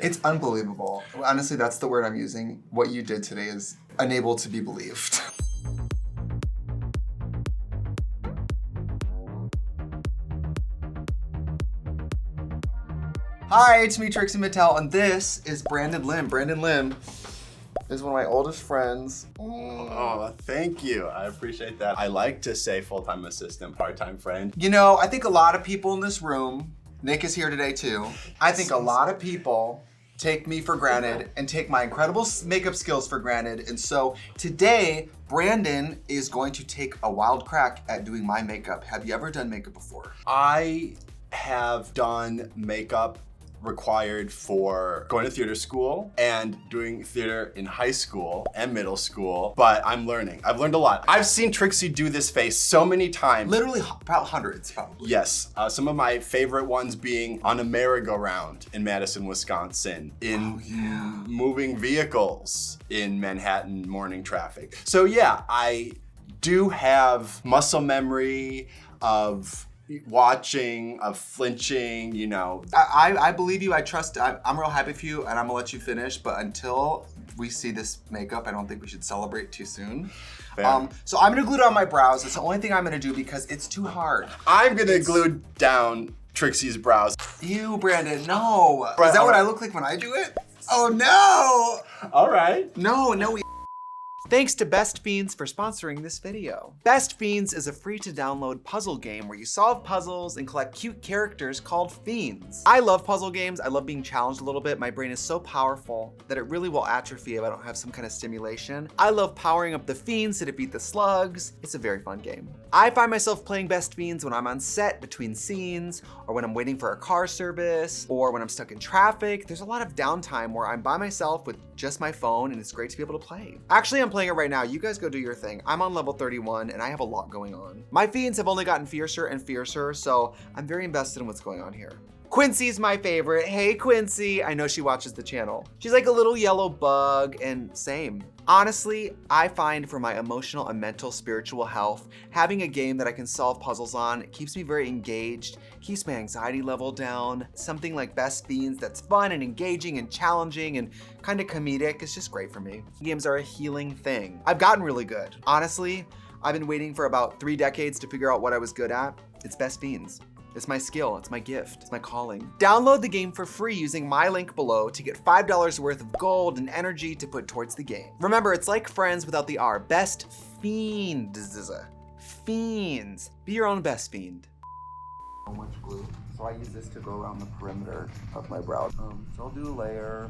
It's unbelievable. Honestly, that's the word I'm using. What you did today is unable to be believed. Hi, it's me, Trixie Mattel, and this is Brandon Lim. Brandon Lim is one of my oldest friends. Oh, thank you. I appreciate that. I like to say full-time assistant, part-time friend. You know, I think a lot of people in this room, Nick is here today too. I think a lot of people take me for granted and take my incredible makeup skills for granted. And so today, Brandon is going to take a wild crack at doing my makeup. Have you ever done makeup before? I have done makeup required for going to theater school and doing theater in high school and middle school, but I'm learning. I've learned a lot. I've seen Trixie do this face so many times. Literally about hundreds, probably. Yes, some of my favorite ones being on a merry-go-round in Madison, Wisconsin, in moving vehicles in Manhattan morning traffic. So yeah, I do have muscle memory of watching, of flinching, you know. I believe you, I trust, I'm real happy for you and I'm gonna let you finish, but until we see this makeup, I don't think we should celebrate too soon. So I'm gonna glue it on my brows. It's the only thing I'm gonna do because it's too hard. I'm gonna glue down Trixie's brows. Ew, Brandon, no. Is that what I look like when I do it? Oh no! All right. No. Thanks to Best Fiends for sponsoring this video. Best Fiends is a free-to-download puzzle game where you solve puzzles and collect cute characters called Fiends. I love puzzle games. I love being challenged a little bit. My brain is so powerful that it really will atrophy if I don't have some kind of stimulation. I love powering up the Fiends to defeat the slugs. It's a very fun game. I find myself playing Best Fiends when I'm on set between scenes, or when I'm waiting for a car service, or when I'm stuck in traffic. There's a lot of downtime where I'm by myself with just my phone, and it's great to be able to play. Actually, I'm playing it right now. You guys go do your thing. I'm on level 31 and I have a lot going on. My Fiends have only gotten fiercer and fiercer, so I'm very invested in what's going on here. Quincy's my favorite. Hey Quincy, I know she watches the channel. She's like a little yellow bug, and same. Honestly, I find for my emotional and mental spiritual health, having a game that I can solve puzzles on keeps me very engaged, keeps my anxiety level down. Something like Best Fiends that's fun and engaging and challenging and kind of comedic is just great for me. Games are a healing thing. I've gotten really good. Honestly, I've been waiting for about 3 decades to figure out what I was good at. It's Best Fiends. It's my skill, it's my gift, it's my calling. Download the game for free using my link below to get $5 worth of gold and energy to put towards the game. Remember, it's like friends without the R. Best Fiends. Fiends. Be your own best fiend. So much glue. So I use this to go around the perimeter of my brow. So I'll do a layer.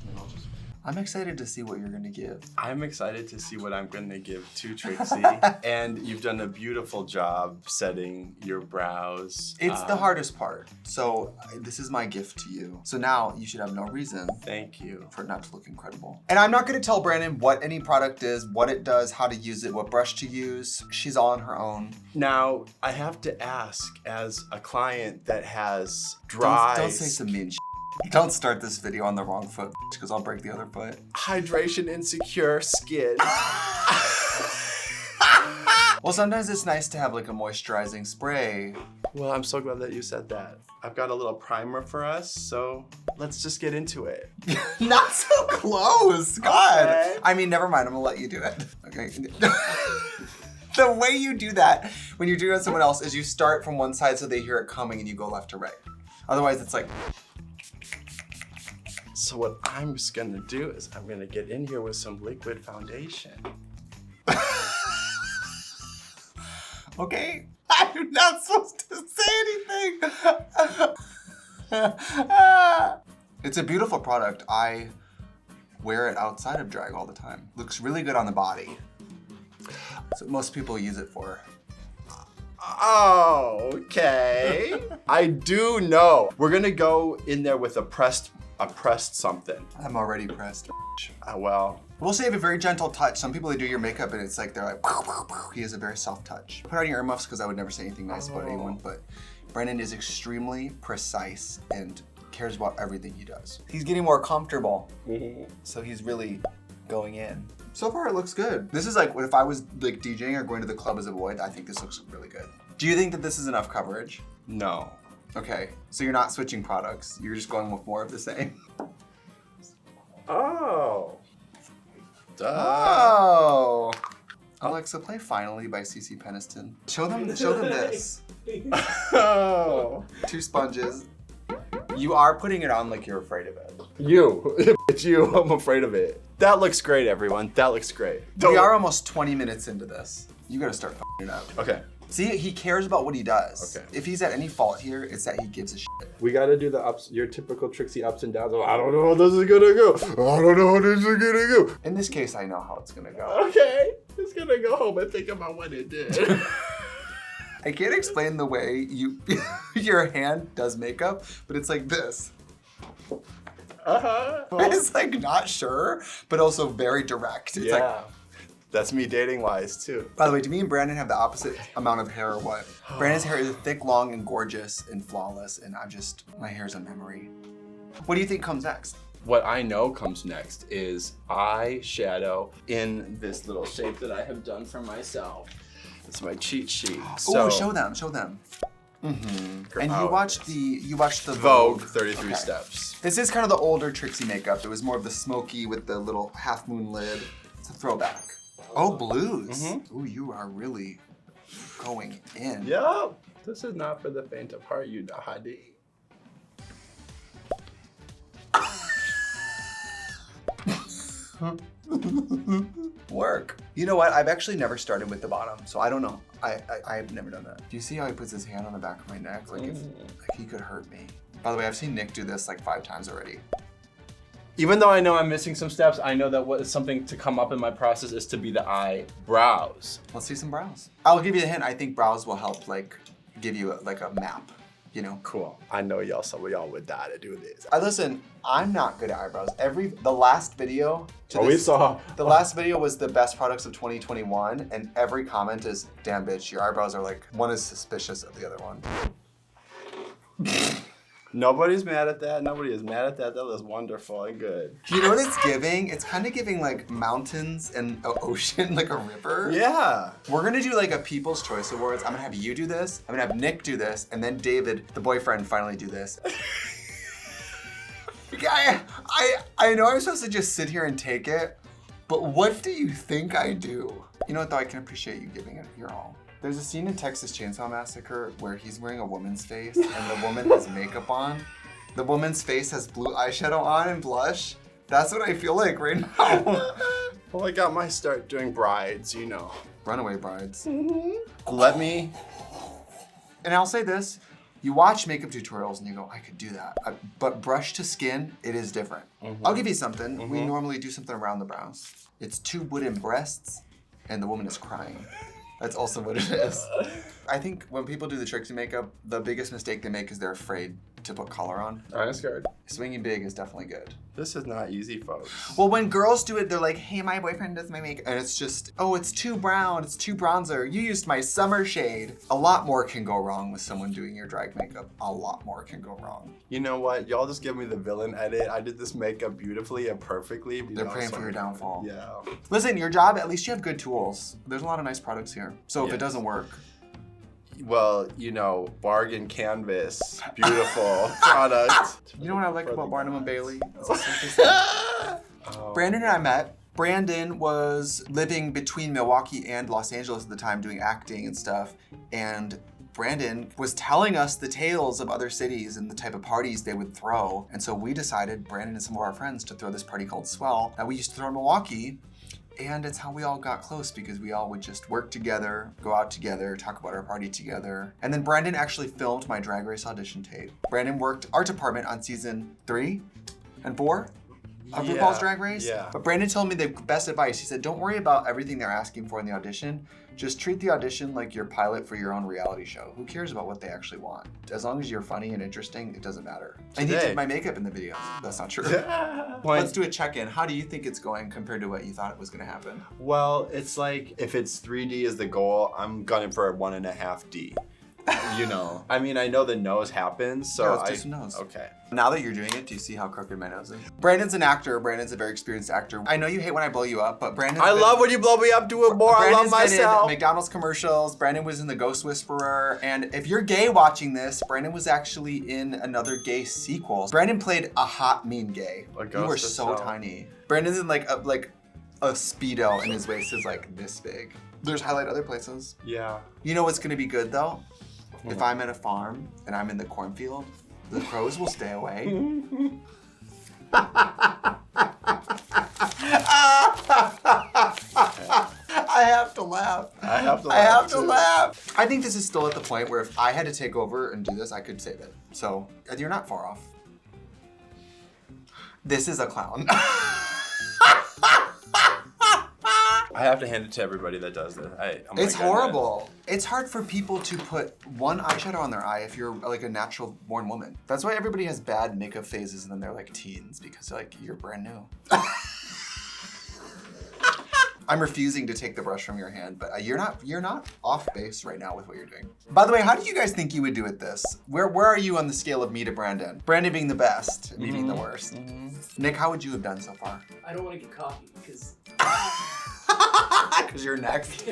And I'll just... I'm excited to see what you're gonna give. I'm excited to see what I'm gonna give to Trixie. And you've done a beautiful job setting your brows. It's the hardest part. So this is my gift to you. So now you should have no reason. Thank you. For it not to look incredible. And I'm not gonna tell Brandon what any product is, what it does, how to use it, what brush to use. She's all on her own. Now, I have to ask, as a client that has dry... Don't say some mean shit. Don't start this video on the wrong foot, because I'll break the other foot. Hydration insecure skin. Well, sometimes it's nice to have like a moisturizing spray. Well, I'm so glad that you said that. I've got a little primer for us, so let's just get into it. Not so close, God. Okay. I mean, never mind, I'm gonna let you do it. Okay. The way you do that when you're doing it on someone else is you start from one side so they hear it coming and you go left to right. Otherwise, it's like... So what I'm just gonna do is I'm gonna get in here with some liquid foundation. Okay, I'm not supposed to say anything. It's a beautiful product. I wear it outside of drag all the time. Looks really good on the body. That's what most people use it for. Oh, okay. I do know. We're gonna go in there with a pressed something. I'm already pressed. Well. We'll say you have a very gentle touch. Some people, they do your makeup and it's like, they're like, pow, pow, pow. He has a very soft touch. Put on your earmuffs because I would never say anything nice about anyone, but Brandon is extremely precise and cares about everything he does. He's getting more comfortable, so he's really going in. So far it looks good. This is like, if I was like DJing or going to the club as a boy, I think this looks really good. Do you think that this is enough coverage? No. Okay, so you're not switching products. You're just going with more of the same. Oh. Duh. Oh. Alexa, play Finally by CeCe Peniston. Show them this. Oh. 2 sponges. You are putting it on like you're afraid of it. You. It's you. I'm afraid of it. That looks great, everyone. That looks great. We are almost 20 minutes into this. You gotta start f***ing it up. Okay. See, he cares about what he does. Okay. If he's at any fault here, it's that he gives a shit. We gotta do the ups, your typical Trixie ups and downs of, I don't know how this is gonna go. I don't know how this is gonna go. In this case, I know how it's gonna go. Okay. It's gonna go home and think about what it did. I can't explain the way your hand does makeup, but it's like this. Uh-huh. It's like not sure, but also very direct. It's like, that's me dating wise too. by the way, do me and Brandon have the opposite amount of hair or what? Brandon's hair is thick, long, and gorgeous and flawless, and my hair's a memory. What do you think comes next? What I know comes next is eyeshadow in this little shape that I have done for myself. It's my cheat sheet. Oh, show them. Mm-hmm. And you watched the Vogue 33 Steps. This is kind of the older Trixie makeup. It was more of the smoky with the little half moon lid. It's a throwback. Oh, blues. Mm-hmm. Ooh, you are really going in. Yup. This is not for the faint of heart, you know, Hadi. Work. You know what? I've actually never started with the bottom, so I don't know. I've never done that. Do you see how he puts his hand on the back of my neck? Like if he could hurt me. By the way, I've seen Nick do this like 5 times already. Even though I know I'm missing some steps, I know that what is something to come up in my process is to be the eyebrows. Let's see some brows. I'll give you a hint. I think brows will help like give you like a map, you know? Cool. I know y'all, some of y'all would die to do this. Listen, I'm not good at eyebrows. The last video The last video was the best products of 2021, and every comment is, damn bitch, your eyebrows are like, one is suspicious of the other one. Nobody's mad at that. Nobody is mad at that. That was wonderful and good. You know what it's giving? It's kind of giving like mountains and an ocean, like a river. Yeah. We're gonna do like a People's Choice Awards. I'm gonna have you do this. I'm gonna have Nick do this, and then David, the boyfriend, finally do this. I know I'm supposed to just sit here and take it, but what do you think I do? You know what though? I can appreciate you giving it your all. There's a scene in Texas Chainsaw Massacre where he's wearing a woman's face and the woman has makeup on. The woman's face has blue eyeshadow on and blush. That's what I feel like right now. Well, I got my start doing brides, you know. Runaway brides. Let me. And I'll say this, you watch makeup tutorials and you go, I could do that. But brush to skin, it is different. I'll give you something. We normally do something around the brows. It's 2 wooden breasts and the woman is crying. That's also what it is. I think when people do the Trixie makeup, the biggest mistake they make is they're afraid to put color on. I'm scared. Swinging big is definitely good. This is not easy, folks. Well, when girls do it, they're like, hey, my boyfriend does my makeup. And it's just, oh, it's too brown, it's too bronzer. You used my summer shade. A lot more can go wrong with someone doing your drag makeup. A lot more can go wrong. You know what? Y'all just give me the villain edit. I did this makeup beautifully and perfectly. They're praying for your downfall. Yeah. Listen, your job, at least you have good tools. There's a lot of nice products here. So if it doesn't work. Well, you know, bargain canvas, beautiful product. You know what I like about Barnum & Bailey? Brandon and I met. Brandon was living between Milwaukee and Los Angeles at the time doing acting and stuff. And Brandon was telling us the tales of other cities and the type of parties they would throw. And so we decided, Brandon and some of our friends, to throw this party called Swell that we used to throw in Milwaukee. And it's how we all got close because we all would just work together, go out together, talk about our party together. And then Brandon actually filmed my Drag Race audition tape. Brandon worked art department on season 3 and 4 of RuPaul's Drag Race. Yeah. But Brandon told me the best advice. He said, don't worry about everything they're asking for in the audition. Just treat the audition like your pilot for your own reality show. Who cares about what they actually want? As long as you're funny and interesting, it doesn't matter. And he did my makeup in the videos. That's not true. Let's do a check-in. How do you think it's going compared to what you thought it was gonna happen? Well, it's like, if it's 3D is the goal, I'm gunning for a 1.5D. You know. I mean, I know the nose happens, so Yeah, it's just a nose. Okay. Now that you're doing it, do you see how crooked my nose is? Brandon's an actor. Brandon's a very experienced actor. I know you hate when I blow you up, but Brandon. I love when you blow me up. Do it more. I love myself. Been in McDonald's commercials. Brandon was in The Ghost Whisperer. And if you're gay watching this, Brandon was actually in another gay sequel. Brandon played a hot, mean gay. You were so tiny. Brandon's in like a Speedo and his waist is like this big. There's highlight other places. Yeah. You know what's gonna be good though? If I'm at a farm and I'm in the cornfield, the crows will stay away. I have to laugh. I have to laugh. I think this is still at the point where if I had to take over and do this, I could save it. So you're not far off. This is a clown. I have to hand it to everybody that does this. It's horrible. It's hard for people to put one eyeshadow on their eye if you're like a natural born woman. That's why everybody has bad makeup phases and then they're like teens because they're like, you're brand new. I'm refusing to take the brush from your hand, but you're not off base right now with what you're doing. By the way, how do you guys think you would do at this? Where are you on the scale of me to Brandon? Brandon being the best, and me being the worst. Nick, how would you have done so far? I don't want to get cocky because. Because you're next.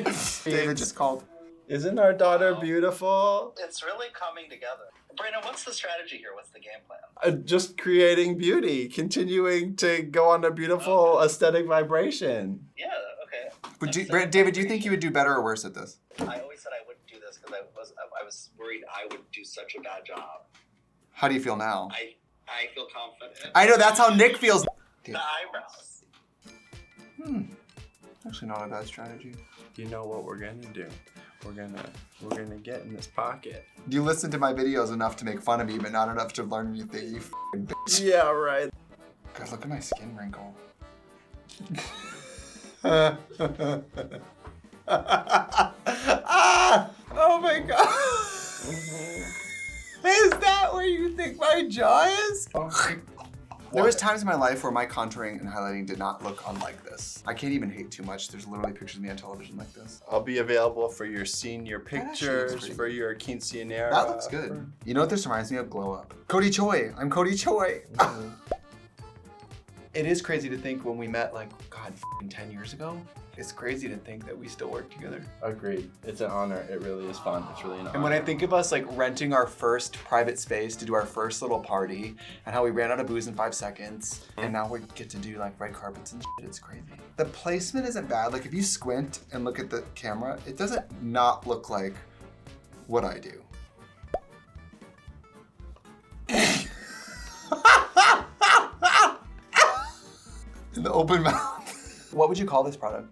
David just called. Isn't our daughter beautiful? It's really coming together. Brandon, what's the strategy here? What's the game plan? Just creating beauty, continuing to go on a beautiful aesthetic vibration. Yeah, okay. But David, do you think you would do better or worse at this? I always said I wouldn't do this because I was worried I would do such a bad job. How do you feel now? I feel confident. I know, that's how Nick feels. The eyebrows. Actually not a bad strategy. You know what we're gonna do? We're gonna get in this pocket. You listen to my videos enough to make fun of me, but not enough to learn anything, you f***ing bitch. Yeah, right. God, look at my skin wrinkle. Oh my god. Is that where you think my jaw is? There was times in my life where my contouring and highlighting did not look unlike this. I can't even hate too much. There's literally pictures of me on television like this. I'll be available for your senior pictures, for your quinceanera. That looks good. You know what this reminds me of? Glow Up. Cody Choi. I'm Cody Choi. It is crazy to think when we met like, God, 10 years ago. It's crazy to think that we still work together. Agreed. It's an honor. It really is fun. It's really an honor. And when I think of us like renting our first private space to do our first little party and how we ran out of booze in 5 seconds and now we get to do like red carpets and shit, it's crazy. The placement isn't bad. Like if you squint and look at the camera, it doesn't not look like what I do. In the open mouth. What would you call this product?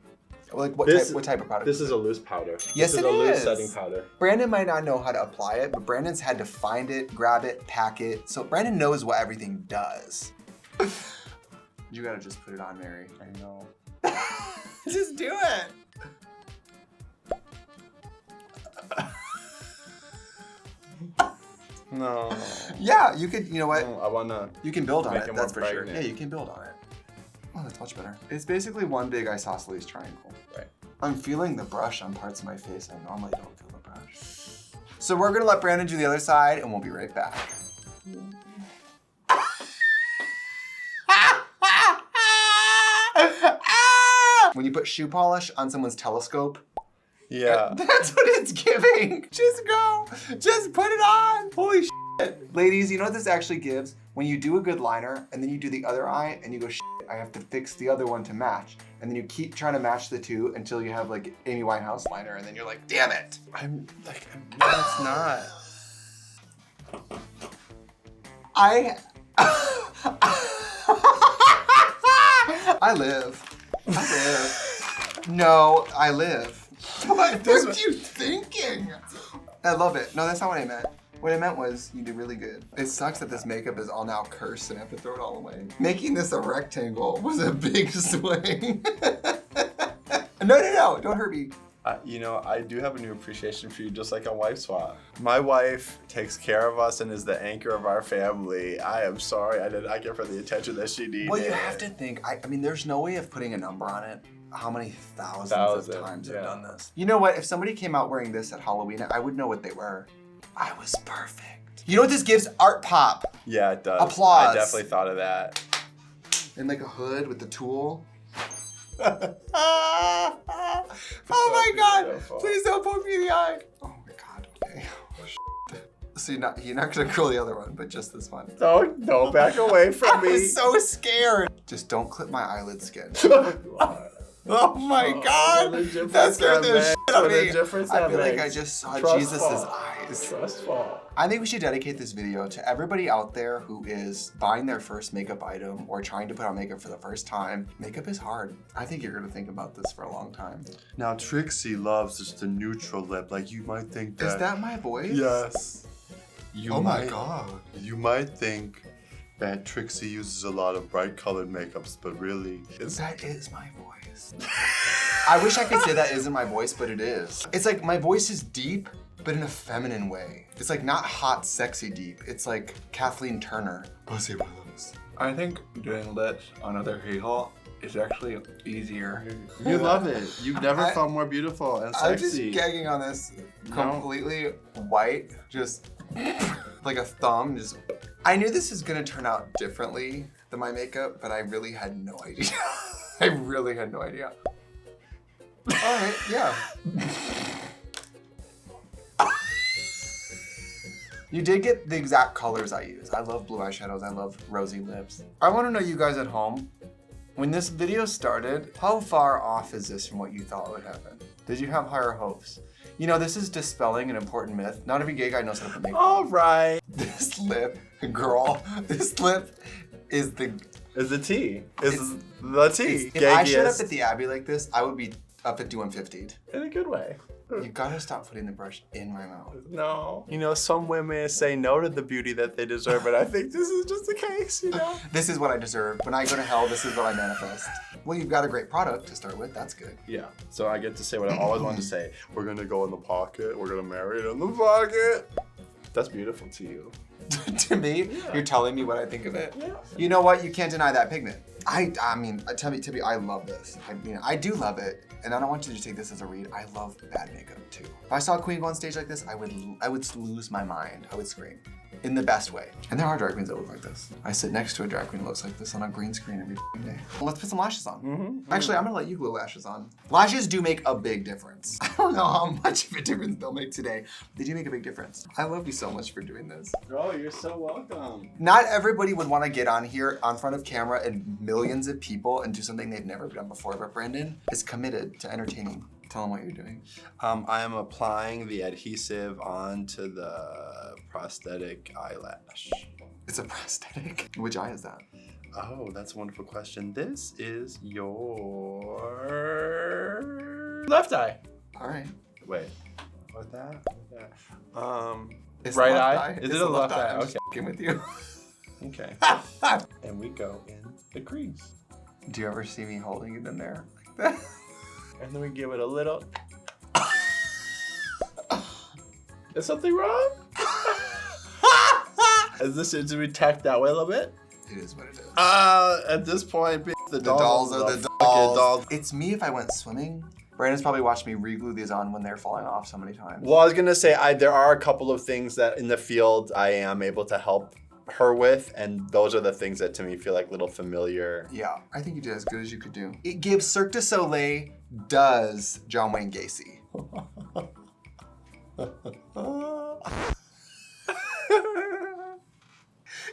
Like what type of product? This is a loose powder. Yes, this is a loose setting powder. Brandon might not know how to apply it, but Brandon's had to find it, grab it, pack it. So Brandon knows what everything does. You gotta just put it on, Mary. I know. Just do it. No. Yeah, you could, you know what? No, I wanna. You can build on make it, it that's more for sure. pregnant. Yeah, you can build on it. Oh, that's much better. It's basically one big isosceles triangle. Right. I'm feeling the brush on parts of my face I normally don't feel the brush. So we're gonna let Brandon do the other side and we'll be right back. When you put shoe polish on someone's telescope, Yeah. that's what it's giving. Just go, just put it on. Holy shit. Ladies, you know what this actually gives? When you do a good liner and then you do the other eye and you go, shit, I have to fix the other one to match. And then you keep trying to match the two until you have like Amy Winehouse liner and then you're like, damn it. I'm like, no, it's not. I live. No, I live. What are you thinking? I love it. No, that's not what I meant. What I meant was you did really good. It sucks that this makeup is all now cursed and I have to throw it all away. Making this a rectangle was a big swing. No, don't hurt me. You know, I do have a new appreciation for you, just like a wife swap. My wife takes care of us and is the anchor of our family. I am sorry I did not give her the attention that she needed. Well, you have to think, I mean, there's no way of putting a number on it. How many thousands of times I've done this? You know what? If somebody came out wearing this at Halloween, I would know what they were. I was perfect. You know what this gives? Art pop. Yeah, it does. Applause. I definitely thought of that. And like a hood with the tool. Oh my God! beautiful. Please don't poke me in the eye. Oh my God, okay. So you're not gonna curl the other one, but just this one. Don't back away from I me. was so scared. Just don't clip my eyelid skin. Oh my God! That scared the shit out of me. I feel like I makes. just saw Trust Jesus' fall. eyes. Trust fall. I think we should dedicate this video to everybody out there who is buying their first makeup item or trying to put on makeup for the first time. Makeup is hard. I think you're gonna think about this for a long time. Now Trixie loves just a neutral lip. Like you might think that. Is that my voice? Yes. Oh my God. You might think that Trixie uses a lot of bright colored makeups, but really, That is my voice. I wish I could say that isn't my voice, but it is. It's like my voice is deep, but in a feminine way. It's like not hot, sexy deep. It's like Kathleen Turner. Pussy willows. I think doing lips on other people is actually easier. you love it. You've never I- felt more beautiful and I'm just sexy. gagging on this completely white, just like a thumb. Just. I knew this was gonna turn out differently than my makeup, but I really had no idea. I really had no idea. All right, yeah. You did get the exact colors I use. I love blue eyeshadows. I love rosy lips. I want to know, you guys at home, when this video started, how far off is this from what you thought would happen? Did you have higher hopes? You know, this is dispelling an important myth. Not every gay guy knows how to put makeup on. All right. This lip, girl, this lip is the... Is the T. It's- Is the T. If I showed up Gaggiest. at the Abbey like this, I would be up at doing 50'd. In a good way. You gotta stop putting the brush in my mouth. No. You know, some women say no to the beauty that they deserve, but I think this is just the case, you know? This is what I deserve. When I go to hell, this is what I manifest. Well, you've got a great product to start with. That's good. Yeah. So I get to say what I always wanted to say. We're gonna go in the pocket. We're gonna marry it in the pocket. That's beautiful to you. To me, you're telling me what I think of it. Yeah. You know what? You can't deny that pigment. I mean, Tibby, I love this. I mean, I do love it, and I don't want you to take this as a read. I love bad makeup too. If I saw a queen go on stage like this, I would lose my mind. I would scream. In the best way. And there are drag queens that look like this. I sit next to a drag queen that looks like this on a green screen every day. Well, let's put some lashes on. Actually, I'm gonna let you glue lashes on. Lashes do make a big difference. I don't know how much of a difference they'll make today. They do make a big difference. I love you so much for doing this. Oh, you're so welcome. Not everybody would want to get on here on front of camera and millions of people and do something they've never done before, but Brandon is committed to entertaining. Tell them what you're doing. I am applying the adhesive onto the prosthetic eyelash. It's a prosthetic. Which eye is that? Oh, that's a wonderful question. This is your left eye. All right. Wait, what that? It's Right left eye? Is It's it the a left eye? I'm just f***ing with you. Okay. And we go in the crease. Do you ever see me holding it in there like that? And then we give it a little. Is something wrong? Is this, did we tack that way a little bit? It is what it is. At this point, the The dolls are the fucking dolls. It's me if I went swimming. Brandon's probably watched me re-glue these on when they're falling off so many times. Well, I was gonna say, there are a couple of things that in the field I am able to help her with, and those are the things that to me feel like little familiar. Yeah, I think you did as good as you could do. It gives Cirque du Soleil does John Wayne Gacy.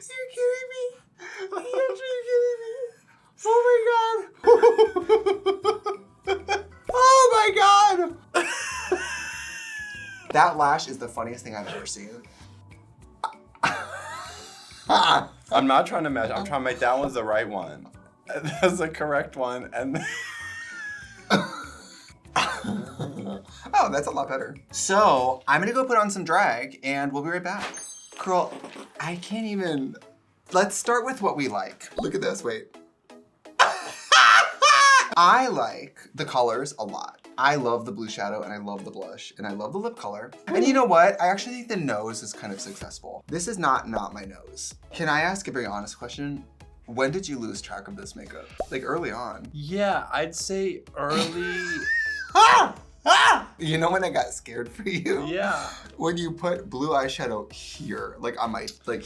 You're kidding me? You're actually kidding me? Oh my god! Oh my god! That lash is the funniest thing I've ever seen. I'm not trying to measure. I'm trying to make that one's the right one. That's the correct one, and. Oh, that's a lot better. So, I'm gonna go put on some drag and we'll be right back. Girl, I can't even. Let's start with what we like. Look at this, wait. I like the colors a lot. I love the blue shadow and I love the blush and I love the lip color. And you know what? I actually think the nose is kind of successful. This is not my nose. Can I ask a very honest question? When did you lose track of this makeup? Like early on. Yeah, I'd say early. You know when I got scared for you? Yeah. When you put blue eyeshadow here, like on my, like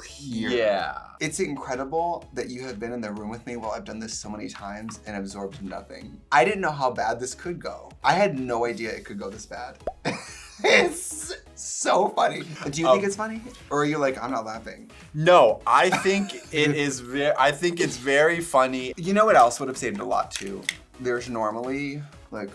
here. Yeah. It's incredible that you have been in the room with me while I've done this so many times and absorbed nothing. I didn't know how bad this could go. I had no idea it could go this bad. It's so funny. Do you think it's funny? Or are you like, I'm not laughing? No, I think I think it's very funny. You know what else would have saved a lot too? There's normally like,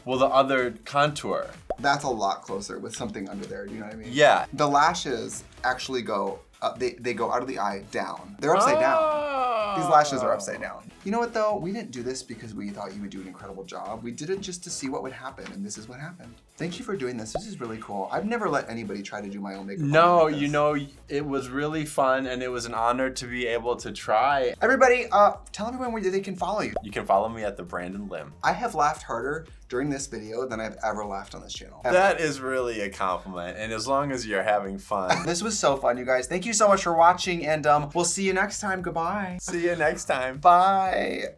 Well, the other contour. that's a lot closer with something under there, do you know what I mean? Yeah. The lashes actually go up, they go out of the eye down. They're upside down. These lashes are upside down. You know what though? We didn't do this because we thought you would do an incredible job. We did it just to see what would happen, and this is what happened. Thank you for doing this. This is really cool. I've never let anybody try to do my own makeup. No, like this. you know, it was really fun and it was an honor to be able to try. Everybody, tell everyone where they can follow you. You can follow me at the Brandon Lim. I have laughed harder during this video than I've ever laughed on this channel. That is really a compliment, and as long as you're having fun. This was so fun, you guys. Thank you so much for watching, and we'll see you next time. Goodbye. See you next time. Bye.